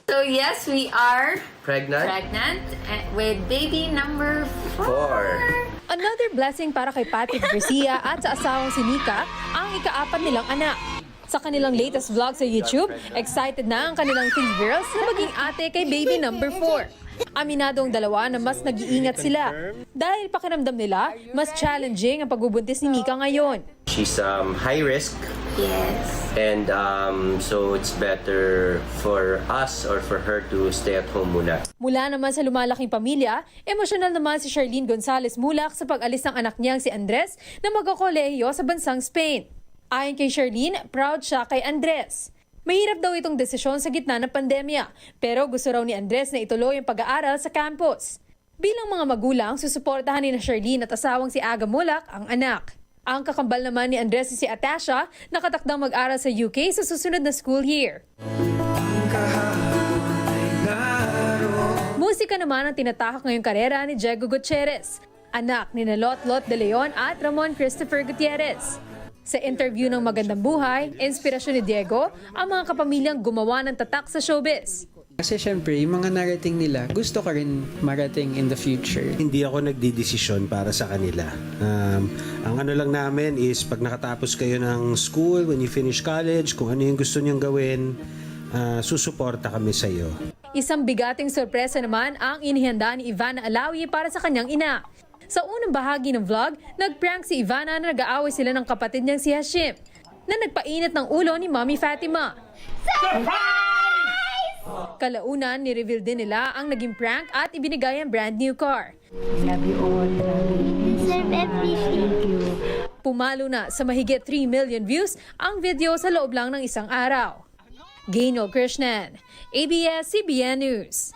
So yes, we are Pregnant? with baby number 4. Another blessing para kay Patrick Garcia at sa asawang si Nika, ang ika-4 nilang anak. Sa kanilang latest vlog sa YouTube, excited na ang kanilang 3 girls na maging ate kay baby number 4. Aminadong dalawa na mas nag-iingat sila dahil pakiramdam nila mas challenging ang pagbubuntis ni Nika ngayon. She's high risk. Yes. And so it's better for us or for her to stay at home muna. Mula naman sa lumalaking pamilya, emosyonal naman si Charlene Gonzalez Mulak sa pag-alis ng anak niyang si Andres na magkakolehiyo sa bansang Spain. Ayon kay Charlene, proud siya kay Andres. Mahirap daw itong desisyon sa gitna ng pandemya, pero gusto raw ni Andres na ituloy ang pag-aaral sa campus. Bilang mga magulang, susuportahan ni Charlene at asawang si Aga Mulak ang anak. Ang kakambal naman ni Andres si Atasha, nakatakdang mag-aral sa UK sa susunod na school year. Musika naman ang tinatahak ngayong karera ni Diego Gutierrez, anak ni Lotlot de Leon at Ramon Christopher Gutierrez. Sa interview ng Magandang Buhay, inspirasyon ni Diego ang mga kapamilyang gumawa ng tatak sa showbiz. Kasi syempre, yung mga narating nila, gusto ko rin marating in the future. Hindi ako nagdidesisyon para sa kanila. Ang ano lang namin is pag nakatapos kayo ng school, when you finish college, kung ano yung gusto niyong gawin, susuporta kami sa iyo. Isang bigating sorpresa naman ang inihanda ni Ivana Alawi para sa kanyang ina. Sa unang bahagi ng vlog, nag-prank si Ivana na nag-aaway sila ng kapatid niyang si Hashim, na nagpainit ng ulo ni Mommy Fatima. Kalaunan, ni-reveal din nila ang naging prank at ibinigay ang brand new car. Love you all. Deserve everything. Thank you. Pumalo na sa mahigit 3 million views ang video sa loob lang ng isang araw. Gaynor Krishnan, ABS-CBN News.